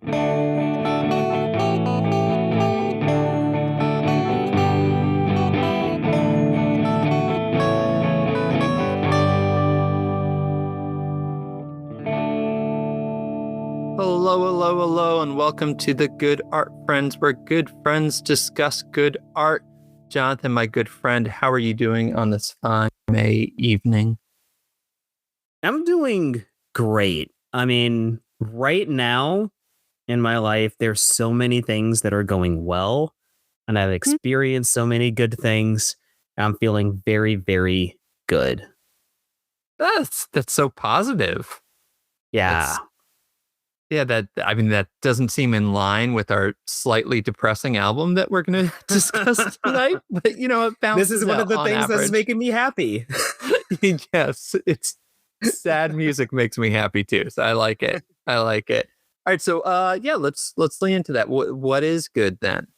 Hello, and welcome to the Good Art Friends, where good friends discuss good art. Jonathan, my good friend, how are you doing on this fine May evening? I'm doing great. I mean, right now in my life, there's so many things that are going well, and I've experienced so many good things. I'm feeling very, very good. That's so positive. Yeah. That doesn't seem in line with our slightly depressing album that we're going to discuss tonight, but it This balances is one out of the on things that's average. making me happy. Yes, it's sad music makes me happy too. So I like it. I like it. All right, so let's lean into that. What is good then?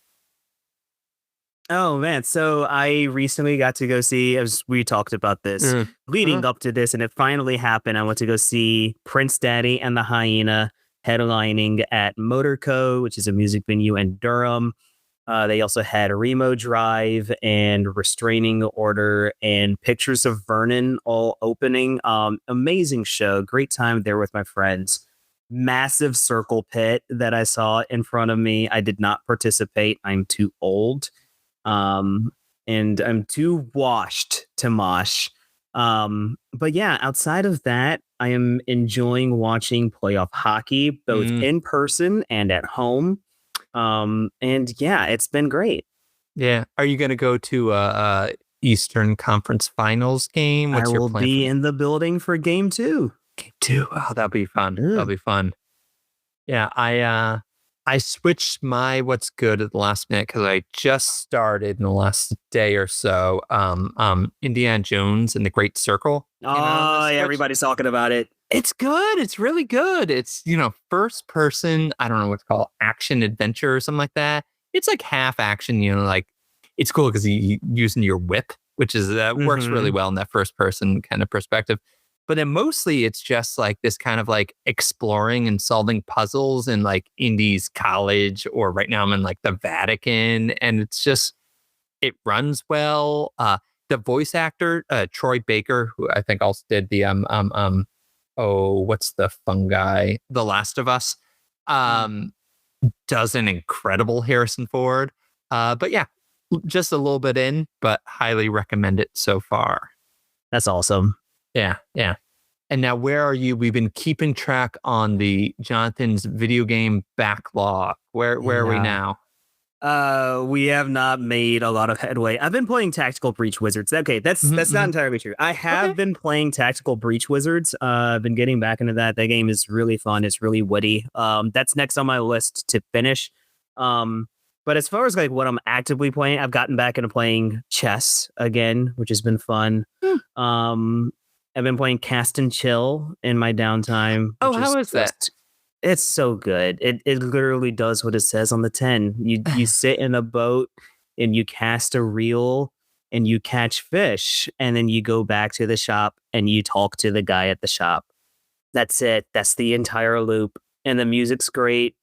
Oh man, so I recently got to go see, as we talked about this leading up to this, and it finally happened. I went to go see Prince Daddy and the Hyena headlining at Motorco, which is a music venue in Durham. They also had Remo Drive and Restraining Order and Pictures of Vernon all opening. Amazing show. Great time there with my friends. Massive circle pit that I saw in front of me. I did not participate. I'm too old. And I'm too washed to mosh. But yeah, outside of that, I am enjoying watching playoff hockey, both in person and at home. And yeah, it's been great. Yeah. Are you going to go to a Eastern Conference Finals game? What's I your will plan be for in the building for game 2. game 2? Oh, that'll be fun. That'll be fun. Yeah, I switched my what's good at the last minute because I just started in the last day or so. Indiana Jones and the Great Circle. Oh, yeah, everybody's talking about it. It's good. It's really good. It's first person. I don't know what to call action adventure or something like that. It's like half action. Like it's cool because you using your whip, which is works really well in that first person kind of perspective. But then mostly it's just like this kind of like exploring and solving puzzles in like Indy's college, or right now I'm in like the Vatican, and it runs well. The voice actor, Troy Baker, who I think also did the what's the fungi? The Last of Us, does an incredible Harrison Ford. But yeah, just a little bit in, but highly recommend it so far. That's awesome. Yeah. And now where are you? We've been keeping track on the Jonathan's video game backlog. Where are we now? We have not made a lot of headway. I've been playing Tactical Breach Wizards. Okay, that's not entirely true. I have been playing Tactical Breach Wizards. I've been getting back into that. That game is really fun. It's really witty. That's next on my list to finish. But as far as like what I'm actively playing, I've gotten back into playing chess again, which has been fun. I've been playing Cast and Chill in my downtime. Oh, how is that? It's so good. It literally does what it says on the tin. You sit in a boat and you cast a reel and you catch fish, and then you go back to the shop and you talk to the guy at the shop. That's it. That's the entire loop. And the music's great.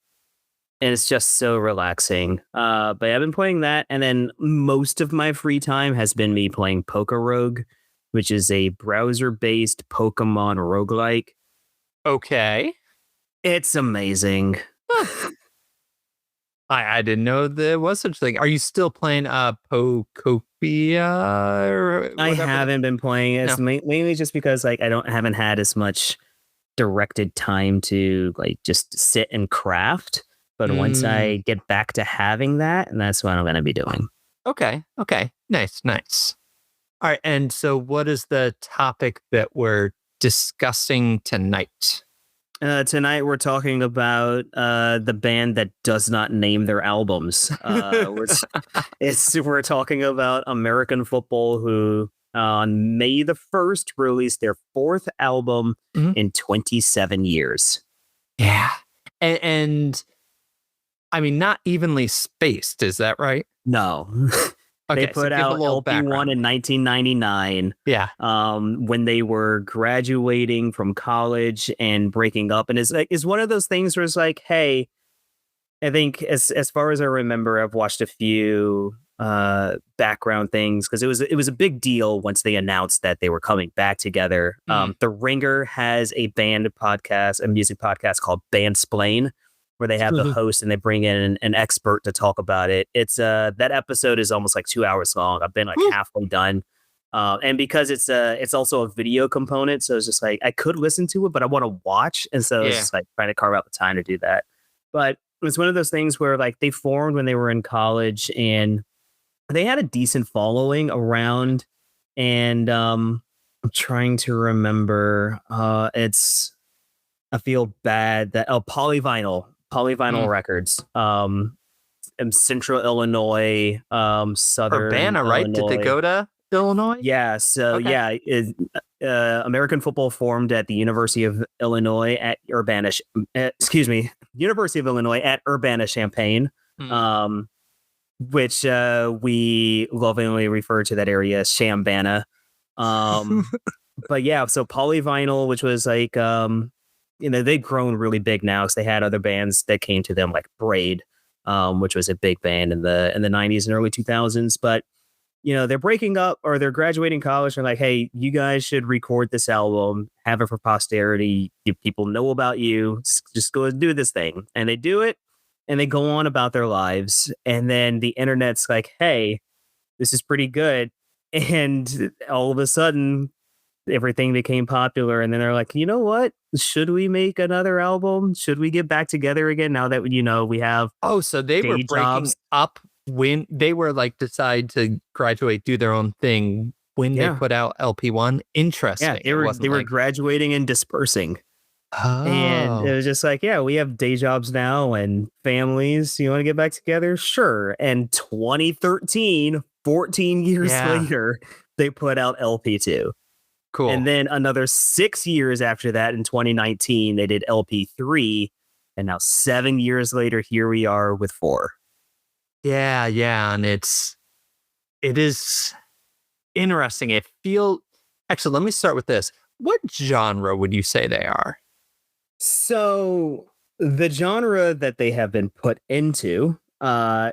And it's just so relaxing. But I've been playing that, and then most of my free time has been me playing Poker Rogue, which is a browser-based Pokemon roguelike. Okay. It's amazing. I didn't know there was such a thing. Are you still playing Pokopia? Or I haven't been playing it. No. Mainly just because like I haven't had as much directed time to like just sit and craft. But once I get back to having that, and that's what I'm going to be doing. Okay. Nice. All right. And so what is the topic that we're discussing tonight? Tonight we're talking about the band that does not name their albums. We're talking about American Football, who on May the 1st released their 4th album in 27 years. Yeah. And I mean, not evenly spaced, is that right? No. Okay, they put out LP1 in 1999. Yeah. When they were graduating from college and breaking up. And it's one of those things where it's like, hey, I think as far as I remember, I've watched a few background things because it was a big deal once they announced that they were coming back together. Mm. The Ringer has a band podcast, a music podcast called Bandsplain, where they have the host and they bring in an expert to talk about it. It's that episode is almost like 2 hours long. I've been like Woo. halfway done. And because it's also a video component, so it's just like I could listen to it, but I want to watch, and so it's Yeah. just like trying to carve out the time to do that. But it was one of those things where like they formed when they were in college, and they had a decent following around. And I'm trying to remember. It's I feel bad that Polyvinyl Mm. Records. In Central Illinois, Southern Urbana, right? Did they Illinois. go to Illinois? Yeah, so Okay. yeah, American football formed at the University of Illinois at excuse me, University of Illinois at Urbana-Champaign, Mm. um, which we lovingly refer to that area as Shambana. Um, but yeah, so Polyvinyl, which was like, they've grown really big now. So they had other bands that came to them like Braid, which was a big band in the 90s and early 2000s. But they're breaking up or they're graduating college. And like, hey, you guys should record this album, have it for posterity. People know about you. Just go and do this thing. And they do it and they go on about their lives. And then the internet's like, hey, this is pretty good. And all of a sudden, everything became popular. And then they're like, you know what? Should we make another album? Should we get back together again now that, we have Oh, so they were day breaking jobs? up when they were like decide to graduate, do their own thing when they Yeah. put out LP1. Yeah. Interesting. They It were wasn't they were like, graduating and dispersing. And it oh, was just like, yeah, we have day jobs now and families. You want to get back together? Sure. And 2013, 14 years yeah, later, they put out LP2. And cool. then another 6 years after that, in 2019, they did LP3. And now 7 years later, here we are with 4. Yeah, yeah, and it is interesting. Actually, let me start with this. What genre would you say they are? So the genre that they have been put into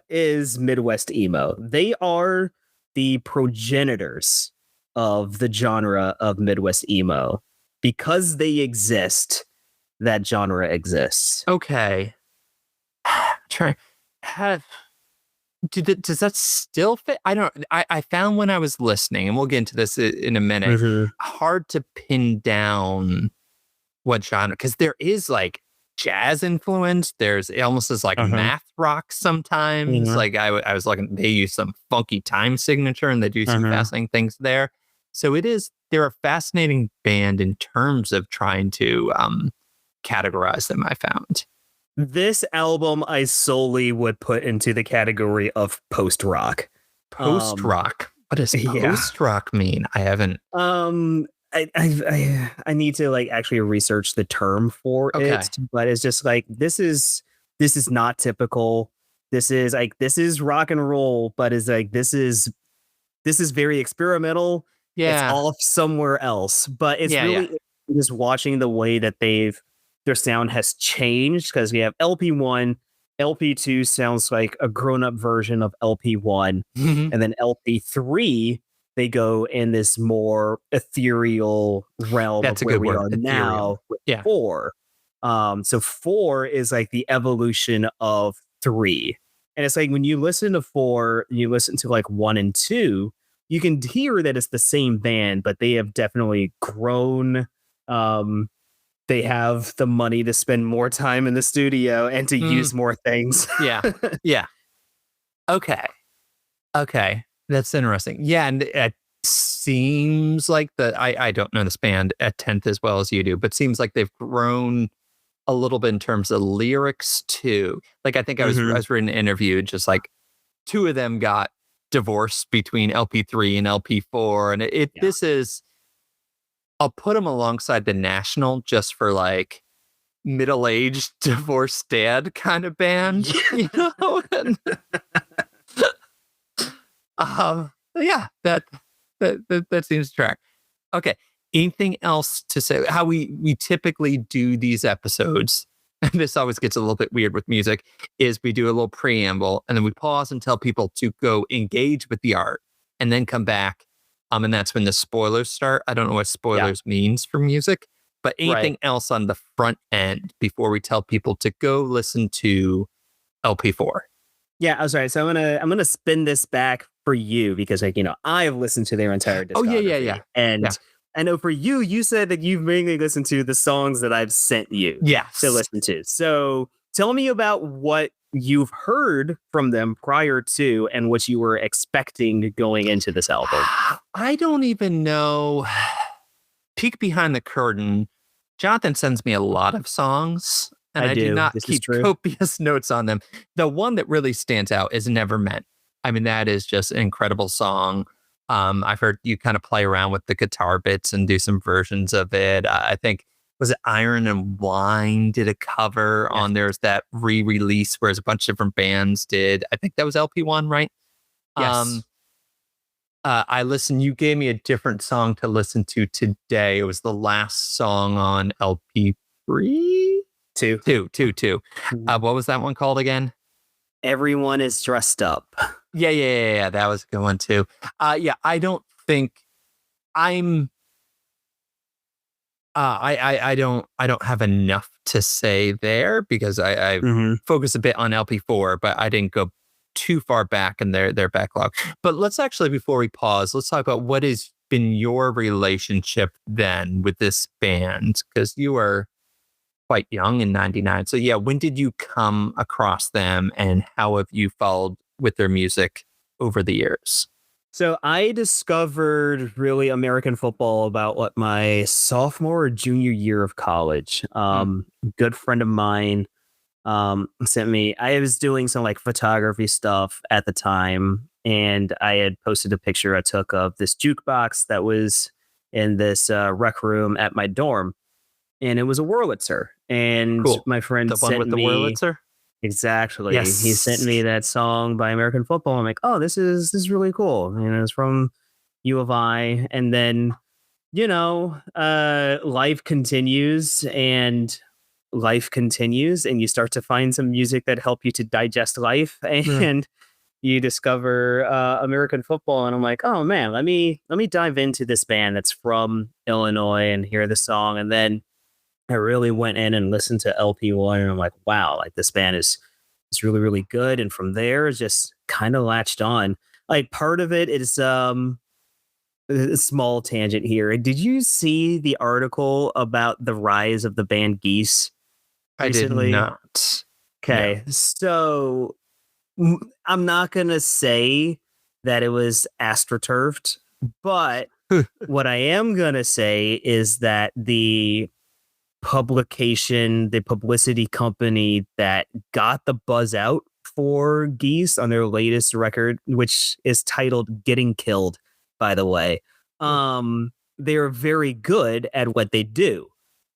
is Midwest emo. They are the progenitors of the genre of Midwest emo. Because they exist, that genre exists. Okay. Try have does that still fit? I don't I found when I was listening, and we'll get into this in a minute, hard to pin down what genre because there is like jazz influence. There's it almost is like Uh-huh. math rock sometimes. Uh-huh. Like I was looking, they use some funky time signature and they do some Uh-huh. fascinating things there. So they're a fascinating band in terms of trying to categorize them, I found. This album I solely would put into the category of post rock. Post rock. What does Yeah. post rock mean? I haven't. I need to like actually research the term for Okay. it, but it's just like this is not typical. This is rock and roll, but it's like this is very experimental. It's Yeah. off somewhere else, but it's Yeah. really Yeah. interesting just watching the way that their sound has changed because we have LP1, LP2 sounds like a grown up version of LP1, Mhm. and then LP3 they go in this more ethereal realm of That's a where good we word. are Ethereal. now with Yeah. 4. So 4 is like the evolution of 3. And it's like when you listen to 4, you listen to like 1 and 2, you can hear that it's the same band, but they have definitely grown. They have the money to spend more time in the studio and to Mm, use more things. yeah. Yeah. Okay. Okay. That's interesting. Yeah. And it seems like I don't know this band at 10th as well as you do, but seems like they've grown a little bit in terms of lyrics too. Like I think I Mhm. was reading an interview, just like two of them got divorced between LP3 and LP4. And Yeah. this is, I'll put them alongside the National just for like middle-aged divorced dad kind of band, you know? And, yeah, that seems to track. Okay. Anything else to say? How we typically do these episodes and this always gets a little bit weird with music, is we do a little preamble and then we pause and tell people to go engage with the art and then come back. And that's when the spoilers start. I don't know what Yeah. spoilers means for music, but anything Right. else on the front end before we tell people to go listen to LP4. Yeah, I was right. So I'm gonna spin this back for you because I've listened to their entire Oh yeah, yeah, discography. yeah, yeah. And I know for you, you said that you've mainly listened to the songs that I've sent you to Yes. listen to. So tell me about what you've heard from them prior to and what you were expecting going into this album. I don't even know. Peek behind the curtain. Jonathan sends me a lot of songs, and I I do do. not This is keep true. copious notes on them. The one that really stands out is Never Meant. I mean, that is just an incredible song. I've heard you kind of play around with the guitar bits and do some versions of it. I think, was it Iron and Wine did a cover Yes. on there's that re-release where a bunch of different bands did. I think that was LP1, right? Yes. You gave me a different song to listen to today. It was the last song on LP3? Two. Two. Mhm. What was that one called again? Everyone is dressed up. Yeah. That was a good one too. Yeah, I don't think I'm. I don't have enough to say there because I Mhm. focus a bit on LP4, but I didn't go too far back in their backlog. But let's actually, before we pause, let's talk about what has been your relationship then with this band, because you were quite young in '99. So yeah, when did you come across them, and how have you followed with their music over the years? So I discovered really American football about what my sophomore or junior year of college. Mm. Good friend of mine sent me. I was doing some like photography stuff at the time, and I had posted a picture I took of this jukebox that was in this rec room at my dorm, and it was a Wurlitzer. And Cool. my friend The one sent with the me. Wurlitzer? Exactly. He sent Yes. me that song by American Football. I'm like, oh, this is really cool. It's from U of I. And then, life continues and you start to find some music that help you to digest life Yeah. and you discover American football. And I'm like, oh man, let me dive into this band that's from Illinois and hear the song. And then I really went in and listened to LP1 and I'm like, wow, like this band is really, really good. And from there it's just kind of latched on. Like part of it is a small tangent here. Did you see the article about the rise of the band Geese I did recently? not. No. Okay. So I'm not gonna say that it was astroturfed, but what I am gonna say is that the publicity company that got the buzz out for Geese on their latest record, which is titled Getting Killed, by the way. They're very good at what they do.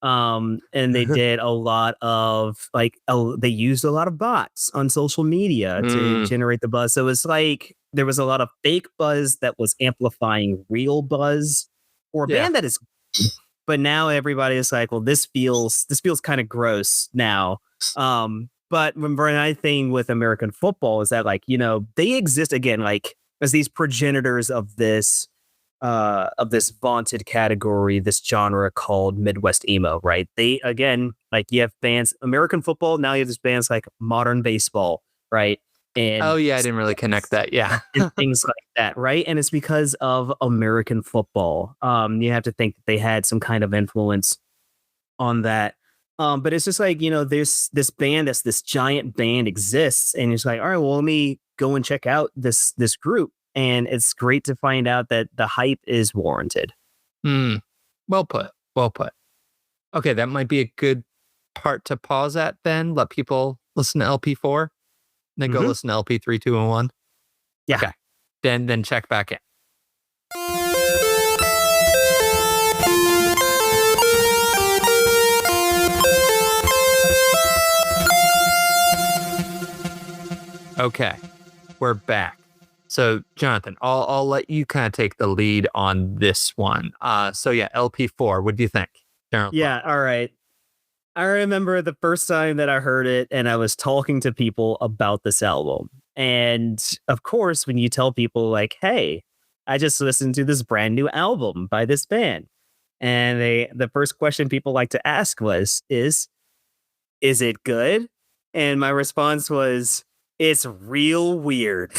And they did a lot of they used a lot of bots on social media to Mm, generate the buzz. So it's like there was a lot of fake buzz that was amplifying real buzz for a yeah. band that is, but now everybody is like, well, this feels kind of gross now. But remember, my thing with American football is that they exist again as these progenitors of this vaunted category, this genre called Midwest emo, right? They again, you have bands, American football, now you have these bands like modern baseball, right? Oh And yeah, I didn't really connect that. Yeah. and things like that, right? And it's because of American football. You have to think that they had some kind of influence on that. But it's just this band that's this giant band exists, and it's like, all right, well, let me go and check out this group. And it's great to find out that the hype is warranted. Mm, well put. Well put. Okay, that might be a good part to pause at then. Let people listen to LP4, then go Mhm. listen to LP3, 2, and 1. Yeah. Okay. Then check back in. Okay. We're back. So, Jonathan, I'll let you kind of take the lead on this one. So yeah, LP4, what do you think? General thought. Yeah. All right. I remember the first time that I heard it and I was talking to people about this album. And of course, when you tell people like, "Hey, I just listened to this brand new album by this band." And the first question people like to ask is it good? And my response was, it's real weird.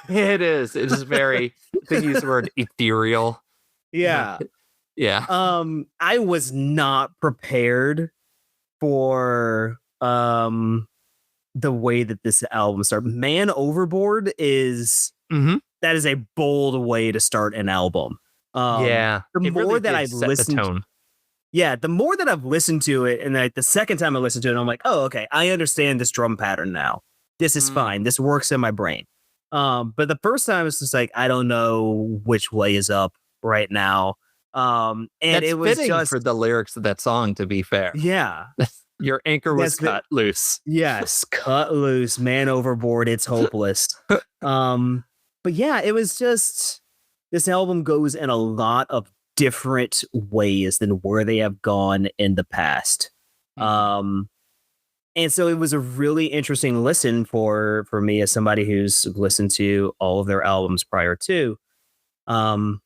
It is. It is very. I think you used the word ethereal. Yeah. Yeah. I was not prepared for the way that this album started. Man Overboard is Mm-hmm. that is a bold way to start an album. Yeah. The It more really that did I've set the listened, tone. yeah, the more that I've listened to it, and like the second time I listened to it, I'm like, oh, okay, I understand this drum pattern now. This is fine. This works in my brain. But the first time it's just like I don't know which way is up right now. And That's it was fitting for just the lyrics of that song, to be fair. yeah. Your anchor was That's the cut loose. yes, cut loose, man overboard, it's hopeless. But yeah, it was just this album goes in a lot of different ways than where they have gone in the past. Um, and so it was a really interesting listen for me as somebody who's listened to all of their albums prior to. Um,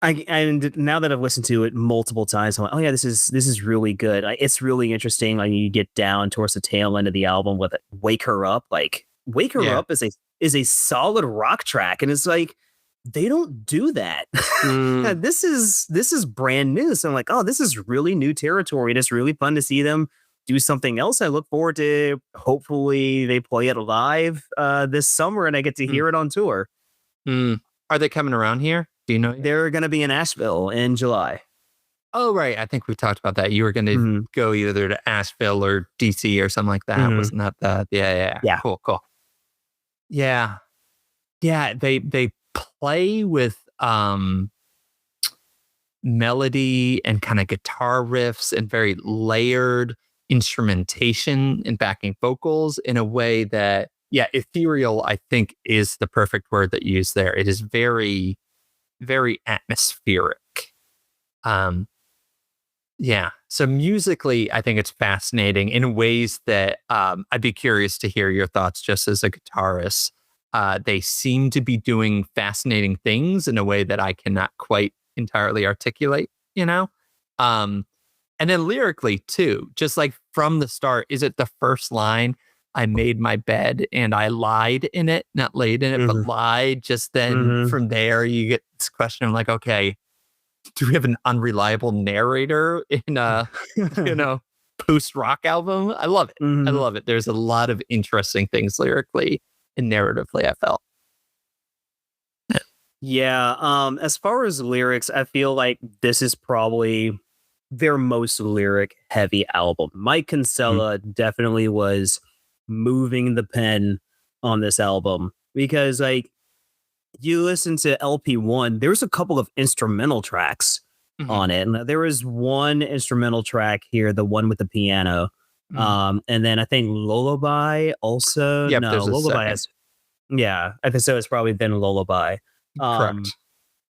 and now that I've listened to it multiple times, I'm like, oh yeah, this is really good. It's really interesting. Like you get down towards the tail end of the album with it, "Wake Her Up." Like "Wake Her Yeah. Up" is a solid rock track, and it's like they don't do that. Mm. This is brand new. So I'm like, oh, this is really new territory. And it's really fun to see them do something else. I look forward to hopefully they play it live this summer, and I get to hear it on tour. Are they coming around here? Do you know yet? They're going to be in Asheville in July. Oh, right. I think we talked about that. You were going to go either to Asheville or DC or something like that. Wasn't that the? Yeah. Cool. Yeah. Yeah. They play with melody and kind of guitar riffs and very layered instrumentation and backing vocals in a way that, yeah, ethereal, I think, is the perfect word that you use there. It is very, very atmospheric. Yeah. So musically, I think it's fascinating in ways that I'd be curious to hear your thoughts just as a guitarist. They seem to be doing fascinating things in a way that I cannot quite entirely articulate, you know? And then lyrically too, just like from the start, is it the first line? "I made my bed and I lied in it," not laid in it, but lied. Just then from there, you get this question of like, okay, do we have an unreliable narrator in a, post rock album? I love it. I love it. There's a lot of interesting things lyrically and narratively, I felt. Yeah. As far as lyrics, I feel like this is probably their most lyric heavy album. Mike Kinsella definitely was moving the pen on this album because like you listen to LP1, there's a couple of instrumental tracks on it. And there was one instrumental track here, the one with the piano. And then I think Lullaby also. Yep, No, there's a Lullaby second. has. Yeah, I think so. It's probably been Lullaby. Correct.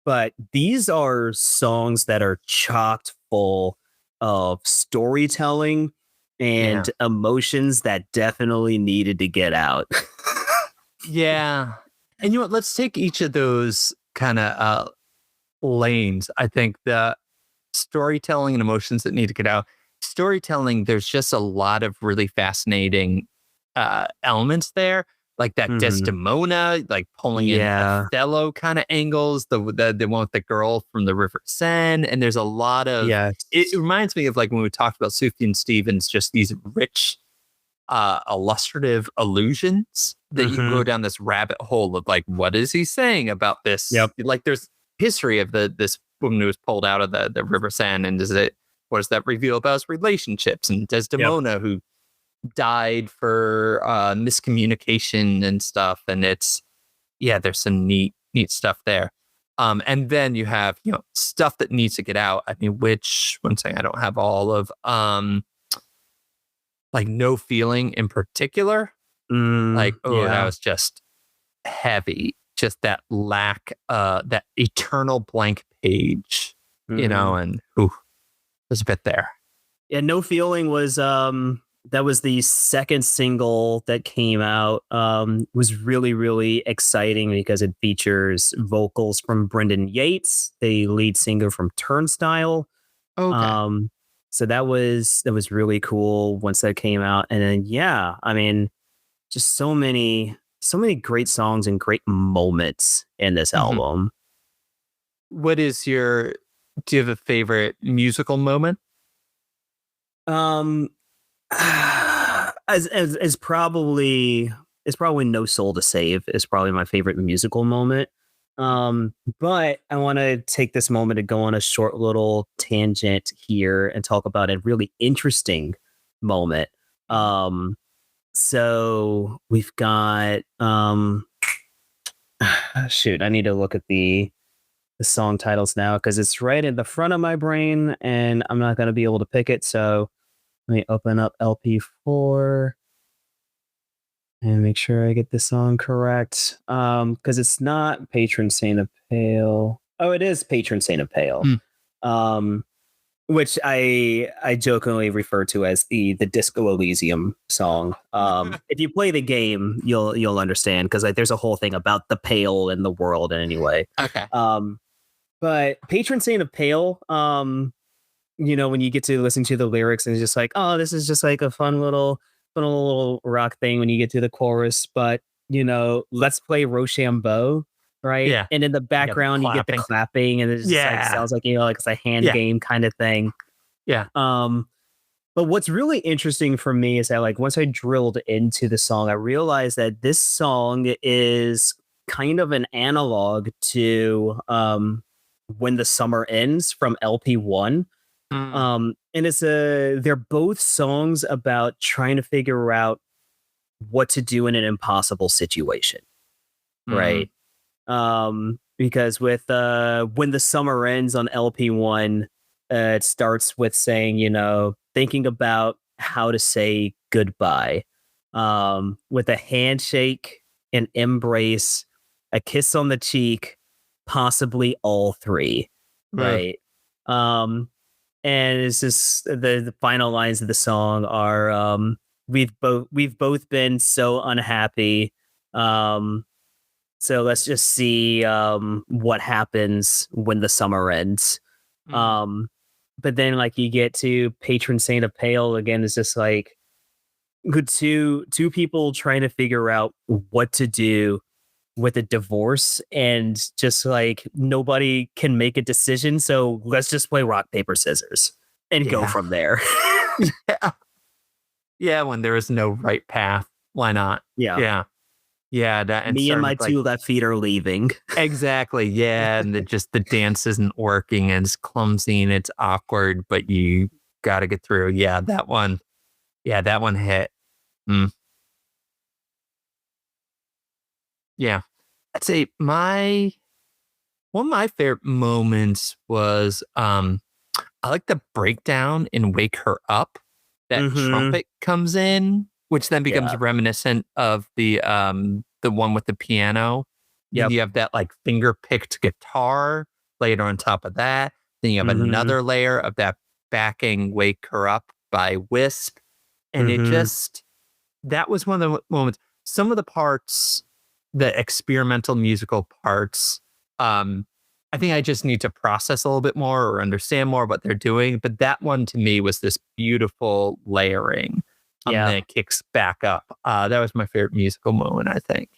But these are songs that are chocked full of storytelling and emotions that definitely needed to get out. Yeah. And you know what? Let's take each of those kind of lanes. I think the storytelling and emotions that need to get out. Storytelling, there's just a lot of really fascinating elements there. Like that Desdemona, like pulling in Othello kind of angles, the one with the girl from the River Seine. And there's a lot of, it reminds me of like when we talked about Sufjan Stevens, just these rich, illustrative allusions that you go down this rabbit hole of like, what is he saying about this? Like there's history of this woman who was pulled out of the River Seine. And what does that reveal about his relationships? And Desdemona, who died for miscommunication and stuff, and there's some neat stuff there. And then you have stuff that needs to get out. I mean, which one saying I don't have all of like No Feeling in particular. That was just heavy. Just that lack, that eternal blank page, and there's a bit there. Yeah, No Feeling was that was the second single that came out. Was really, really exciting because it features vocals from Brendan Yates, the lead singer from Turnstile. Okay. Um, so that was really cool once that came out. And then yeah, I mean, just so many great songs and great moments in this Mhm. album. What is your do you have a favorite musical moment? Um as probably it's probably No Soul to Save is probably my favorite musical moment. But I want to take this moment to go on a short little tangent here and talk about a really interesting moment. Mhm. Um so we've got shoot, I need to look at the song titles now because it's right in the front of my brain and I'm not going to be able to pick it. So let me open up LP4 and make sure I get the song correct. Because it's not Patron Saint of Pale. Oh, it is Patron Saint of Pale. Mm. Um, which I jokingly refer to as the Disco Elysium song. If you play the game, you'll understand because like there's a whole thing about the pale in the world anyway. Okay. Um, but Patron Saint of Pale, when you get to listen to the lyrics and it's just like, oh, this is just like a fun little rock thing when you get to the chorus. But let's play Rochambeau, right? Yeah. And in the You got the background, you get the clapping. clapping, and it just like Yeah. sounds like like it's a hand Yeah. game kind of thing. Yeah. Um, but what's really interesting for me is that like once I drilled into the song, I realized that this song is kind of an analog to When the Summer Ends from LP1. Mm. And they're both songs about trying to figure out what to do in an impossible situation, Mm. right? Because with When the Summer Ends on LP1, it starts with saying, thinking about how to say goodbye. With a handshake, an embrace, a kiss on the cheek, possibly all three, Mm. right? Um, and it's just the final lines of the song are we've both been so unhappy. Um, so let's just see what happens when the summer ends. Mm. Um, but then like you get to Patron Saint of Pale again, it's just like good two people trying to figure out what to do with a divorce and just like nobody can make a decision. So let's just play rock, paper, scissors and go Yeah. from there. Yeah. Yeah. When there is no right path, why not? Yeah. Yeah. Yeah. That and Me and starting my with like two left feet are leaving. exactly. Yeah. And the dance isn't working and it's clumsy and it's awkward, but you gotta get through. Yeah, that one. Yeah, that one hit. Mm. Yeah. I'd say one of my favorite moments was I like the breakdown in Wake Her Up. That Hmm. trumpet comes in, which then becomes Yeah. reminiscent of the one with the piano. Then Yep. you have that like finger picked guitar later on top of that. Then you have Hmm. another layer of that backing Wake Her Up by Wisp. And it Hmm. just that was one of the moments. Some of the parts, the experimental musical parts, um, I think I just need to process a little bit more or understand more what they're doing. But that one to me was this beautiful layering. Yeah. Then it kicks back up. That was my favorite musical moment, I think.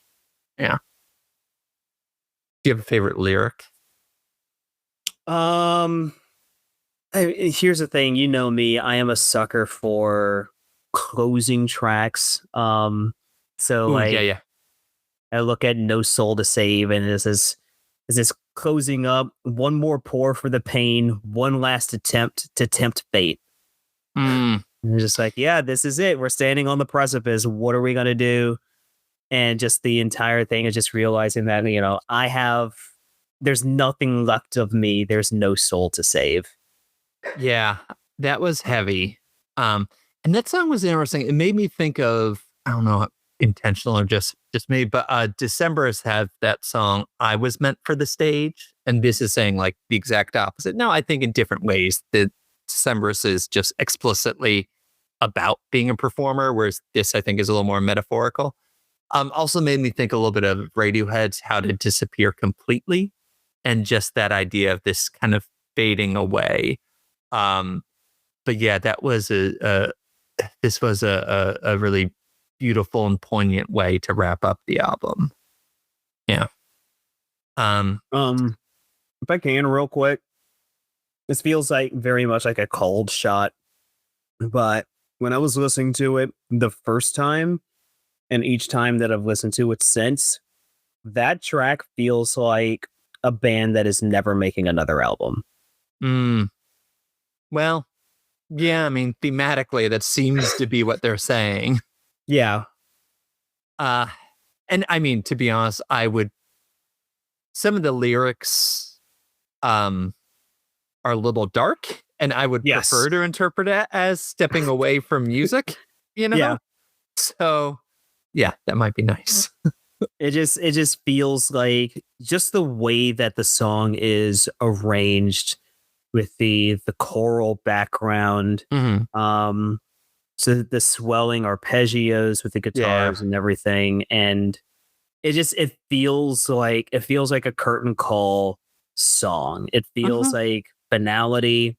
Yeah. Do you have a favorite lyric? Um, Here's the thing, me, I am a sucker for closing tracks. So Ooh, yeah, like yeah. I look at No Soul to Save, and this is closing up. One more pour for the pain. One last attempt to tempt fate. Mm, And it's just like, yeah, this is it. We're standing on the precipice. What are we gonna do? And just the entire thing is just realizing that there's nothing left of me. There's no soul to save. yeah, that was heavy. And that song was interesting. It made me think of I don't know intentional or just me, but December has had that song "I Was Meant for the Stage," and this is saying like the exact opposite. No, I think in different ways that December's is just explicitly about being a performer, whereas this I think is a little more metaphorical. Also made me think a little bit of Radiohead's "How to Disappear Completely," and just that idea of this kind of fading away. But yeah, that was this was a really beautiful and poignant way to wrap up the album. Yeah. If I can real quick, this feels like very much like a cold shot, but when I was listening to it the first time and each time that I've listened to it since, that track feels like a band that is never making another album. Well, yeah, I mean, thematically, that seems to be what they're saying. Yeah. And I mean, to be honest, some of the lyrics are a little dark, and I would prefer to interpret it as stepping away from music, Yeah. So yeah, that might be nice. It just feels like just the way that the song is arranged with the choral background, so the swelling arpeggios with the guitars and everything, and it feels like a curtain call song. It feels like finality,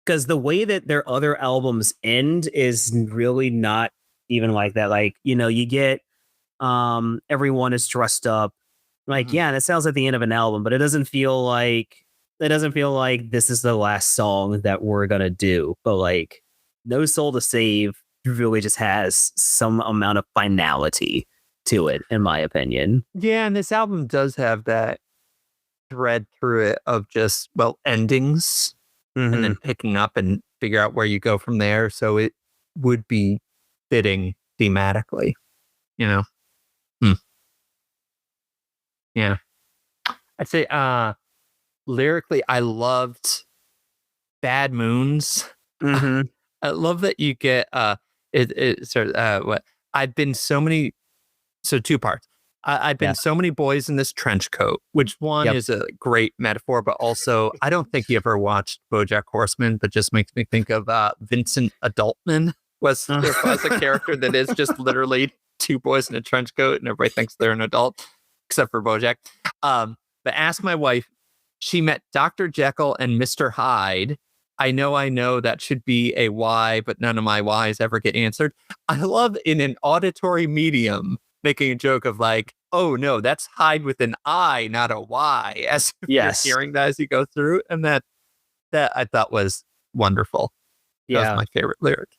because the way that their other albums end is really not even like that. Like, you get everyone is dressed up. Like, yeah, that sounds like the end of an album, but it doesn't feel like this is the last song that we're gonna do. But like, No Soul to Save really just has some amount of finality to it, in my opinion. Yeah, and this album does have that thread through it of just, endings and then picking up and figure out where you go from there. So it would be fitting thematically, Yeah. I'd say lyrically, I loved Bad Moons. I love that you get what I've been so many. So two parts. I've been so many boys in this trench coat, which one is a great metaphor, but also I don't think you ever watched BoJack Horseman, but just makes me think of Vincent Adultman was a character that is just literally two boys in a trench coat, and everybody thinks they're an adult, except for BoJack. But ask my wife. She met Dr. Jekyll and Mr. Hyde. I know that should be a why, but none of my whys ever get answered. I love in an auditory medium making a joke of like, oh no, that's Hyde with an I, not a Y, as you're hearing that as you go through. And that I thought was wonderful. That was my favorite lyric.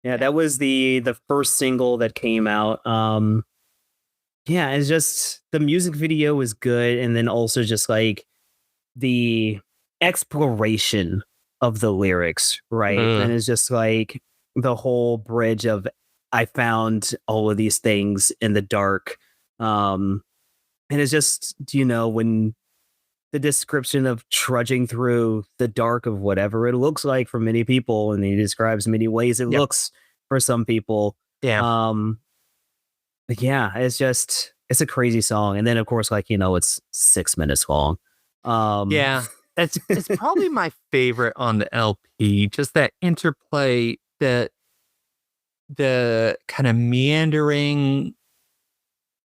Yeah, that was the first single that came out. Yeah, it's just the music video was good, and then also just like the exploration of the lyrics, right? And it's just like the whole bridge of I found all of these things in the dark. And it's just, when the description of trudging through the dark of whatever it looks like for many people, and he describes many ways it looks for some people. Yeah. But yeah, it's a crazy song. And then of course, like, it's 6 minutes long. Yeah. It's probably my favorite on the LP. Just that interplay, the kind of meandering,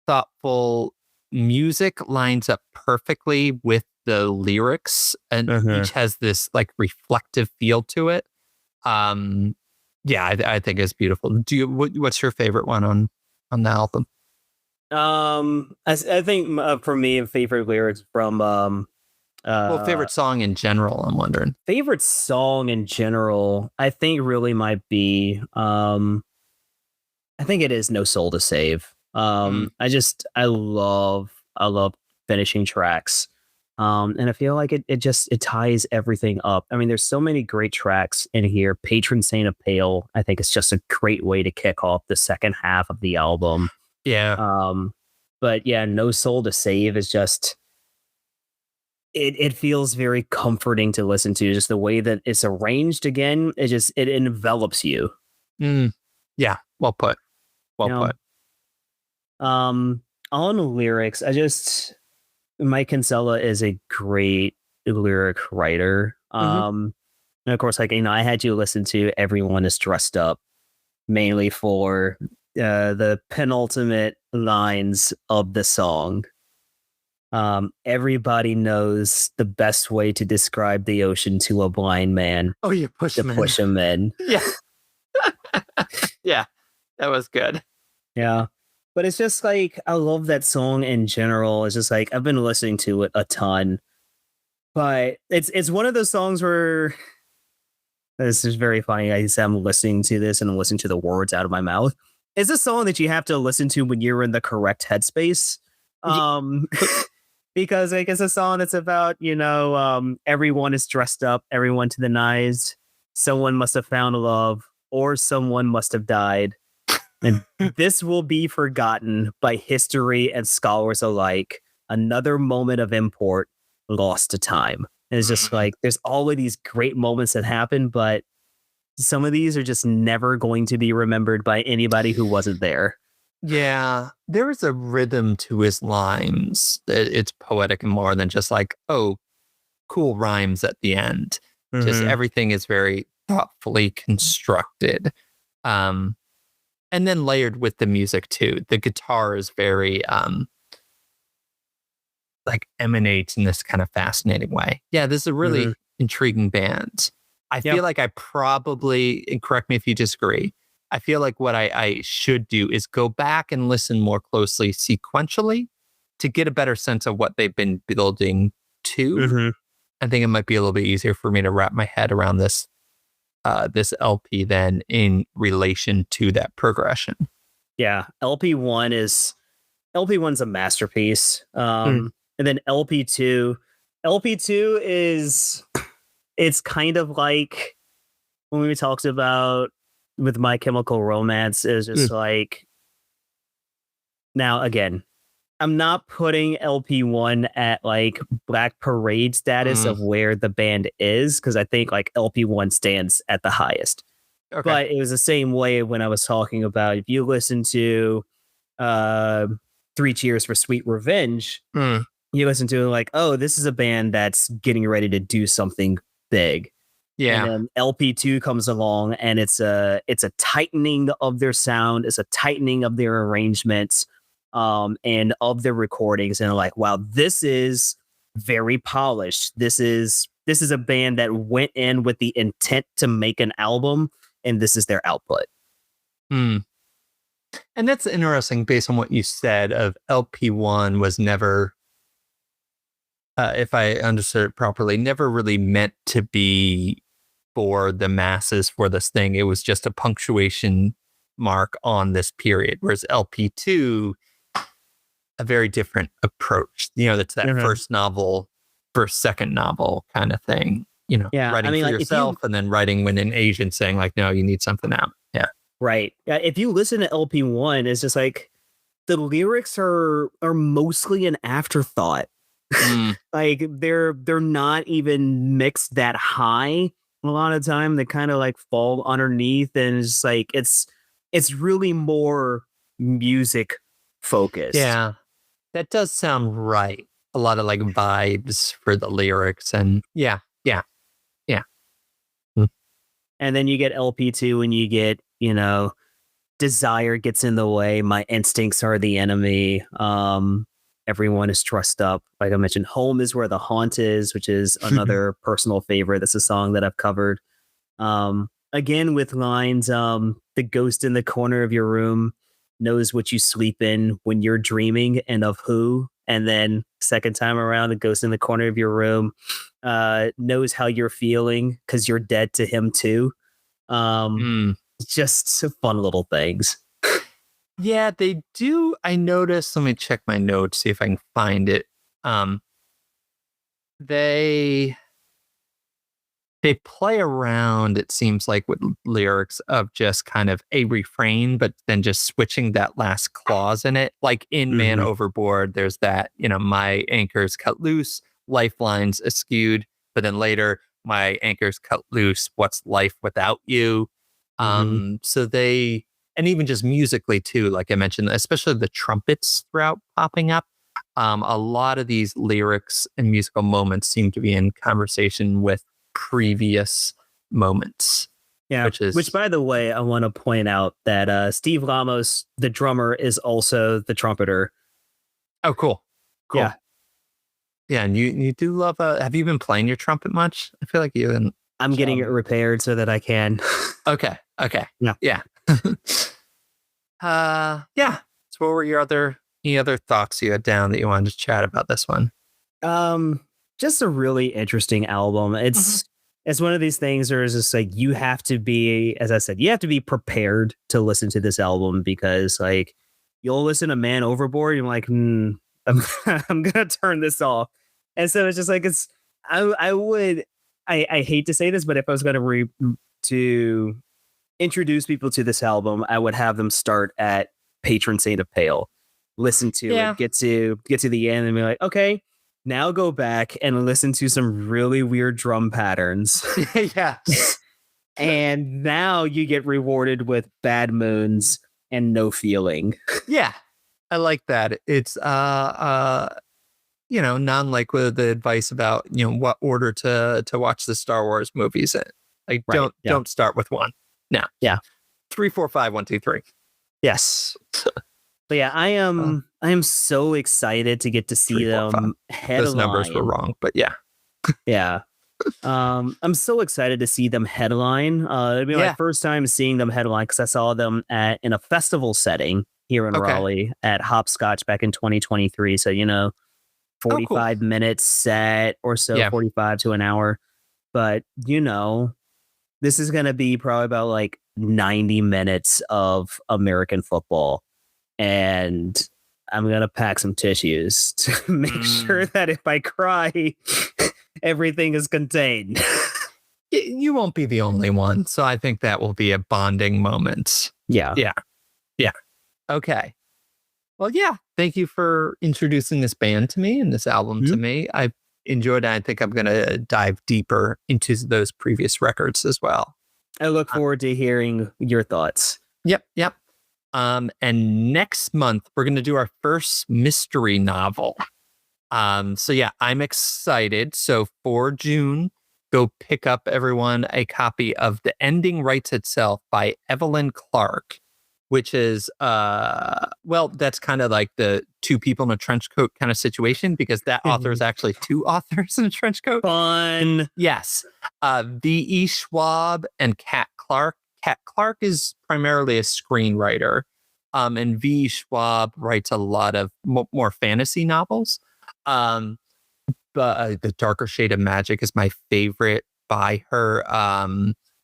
thoughtful music lines up perfectly with the lyrics, and each has this like reflective feel to it. Yeah, I think it's beautiful. What's your favorite one on the album? I think for me, favorite lyrics from favorite song in general, I'm wondering. Favorite song in general, I think really might be I think it is No Soul to Save. I love finishing tracks. And I feel like it ties everything up. I mean, there's so many great tracks in here. Patron Saint of Pale, I think it's just a great way to kick off the second half of the album. Yeah. But yeah, No Soul to Save is just it feels very comforting to listen to. Just the way that it's arranged again, it envelops you. Yeah, well put. Put. On lyrics, Mike Kinsella is a great lyric writer. And of course, like, I had you listen to Everyone is Dressed Up mainly for the penultimate lines of the song. Everybody knows the best way to describe the ocean to a blind man, Oh, you push to him in. push him in. Yeah. Yeah, that was good. Yeah. But it's just like, I love that song in general. It's just like, I've been listening to it a ton. But it's one of those songs where this is very funny. I said I'm listening to this and I'm listening to the words out of my mouth. It's a song that you have to listen to when you're in the correct headspace. Um, because like it's a song that's about, everyone is dressed up, everyone to the nines. Someone must have found love, or someone must have died. And this will be forgotten by history and scholars alike. Another moment of import lost to time. And it's just like there's all of these great moments that happen, but some of these are just never going to be remembered by anybody who wasn't there. Yeah, there is a rhythm to his lines that it's poetic and more than just like, oh, cool rhymes at the end. Just everything is very thoughtfully constructed. And then layered with the music too. The guitar is very like emanates in this kind of fascinating way. Yeah, this is a really intriguing band. I feel like I probably, and correct me if you disagree, I feel like what I should do is go back and listen more closely sequentially to get a better sense of what they've been building to. I think it might be a little bit easier for me to wrap my head around this LP than in relation to that progression. Yeah, LP1's a masterpiece. And then LP2 is, it's kind of like when we talked about with My Chemical Romance, is just like, now again, I'm not putting LP1 at like Black Parade status of where the band is, because I think like LP1 stands at the highest. Okay. But it was the same way when I was talking about, if you listen to Three Cheers for Sweet Revenge, you listen to it like, oh, this is a band that's getting ready to do something big. Yeah. And then LP2 comes along and it's a tightening of their sound, it's a tightening of their arrangements, and of their recordings. And like, wow, this is very polished. This is a band that went in with the intent to make an album, and this is their output. And that's interesting based on what you said of LP1 was never, if I understood it properly, never really meant to be for the masses for this thing. It was just a punctuation mark on this period. Whereas LP2, a very different approach. That's that first second novel kind of thing. Writing for like, yourself and then writing when an agent saying like, no, you need something out. Yeah. Right. Yeah. If you listen to LP1, it's just like the lyrics are mostly an afterthought. Like they're not even mixed that high. A lot of time they kind of like fall underneath, and it's like it's really more music focused. Yeah, that does sound right. A lot of like vibes for the lyrics, and yeah. And then you get LP2 and you get, desire gets in the way. My instincts are the enemy. Everyone is dressed up. Like I mentioned, home is where the haunt is, which is another personal favorite. That's a song that I've covered. Again, with lines, the ghost in the corner of your room knows what you sleep in when you're dreaming, and of who. And then second time around, the ghost in the corner of your room knows how you're feeling because you're dead to him too. Just fun little things. Yeah, they do. I noticed. Let me check my notes, see if I can find it. They play around, it seems like, with lyrics of just kind of a refrain, but then just switching that last clause in it. Like in Man Overboard, there's that, my anchor's cut loose, lifelines askewed, but then later, my anchor's cut loose, what's life without you? So they, and even just musically too, like I mentioned, especially the trumpets throughout popping up. A lot of these lyrics and musical moments seem to be in conversation with previous moments. Yeah. Which, by the way, I want to point out that Steve Ramos, the drummer, is also the trumpeter. Oh, cool. Yeah. Yeah, and you do love. Have you been playing your trumpet much? I feel like you and I'm getting it repaired so that I can. Okay. Yeah. Yeah. Yeah. So, what were any other thoughts you had down that you wanted to chat about this one? Just a really interesting album. It's one of these things where it's just like you have to be, as I said, you have to be prepared to listen to this album because like you'll listen to Man Overboard, and you're like, I'm gonna turn this off. And so it's just like I hate to say this, but if I was gonna to introduce people to this album, I would have them start at Patron Saint of Pale, listen to it, get to the end, and be like, okay, now go back and listen to some really weird drum patterns. Yeah. And now you get rewarded with Bad Moons and No Feeling. Yeah. I like that. It's not like with the advice about what order to watch the Star Wars movies in. Like don't start with one. No. Yeah. 3, 4, 5, 1, 2, 3. Yes. But yeah, I am so excited to get to see 3, 4, them headline. Those numbers were wrong, but yeah. Yeah. I'm so excited to see them headline. It'll be my first time seeing them headline because I saw them in a festival setting here in Raleigh at Hopscotch back in 2023. So 45 minutes set or so, 45 to an hour. But this is gonna be probably about like 90 minutes of American football, and I'm gonna pack some tissues to make sure that if I cry, everything is contained. You won't be the only one, so I think that will be a bonding moment. Yeah. Okay. Well, yeah. Thank you for introducing this band to me and this album to me. I enjoyed it. I think I'm going to dive deeper into those previous records as well. I look forward to hearing your thoughts. Yep. And next month, we're going to do our first mystery novel. So yeah, I'm excited. So for June, go pick up everyone a copy of The Ending Writes Itself by Evelyn Clark, which is, that's kind of like the two people in a trench coat kind of situation because that author is actually two authors in a trench coat. Fun. Yes. V.E. Schwab and Kat Clark. Kat Clark is primarily a screenwriter, and V.E. Schwab writes a lot of more fantasy novels. But The Darker Shade of Magic is my favorite by her.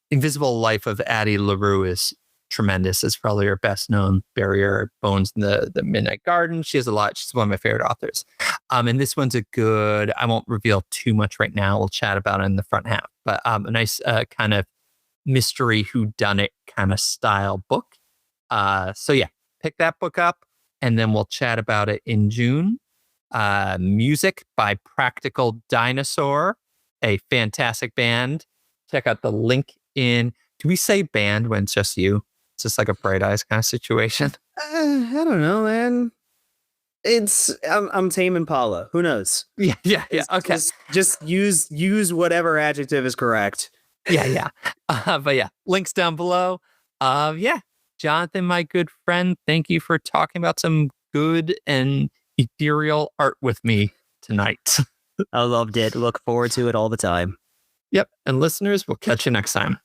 Invisible Life of Addie LaRue is tremendous. It's probably her best known. Barrier Bones in the Midnight Garden. She has a lot. She's one of my favorite authors. And this one's a good, I won't reveal too much right now. We'll chat about it in the front half, but a nice kind of mystery whodunit kind of style book. So yeah, pick that book up and then we'll chat about it in June. Music by Practical Dinosaur, a fantastic band. Check out the link in. Do we say band when it's just you? It's just like a Bright Eyes kind of situation. I don't know, man. I'm Tame Impala. Who knows? Yeah. Okay. Just use whatever adjective is correct. Yeah. But yeah, links down below. Jonathan, my good friend, thank you for talking about some good and ethereal art with me tonight. I loved it. Look forward to it all the time. Yep. And listeners, we'll catch you next time.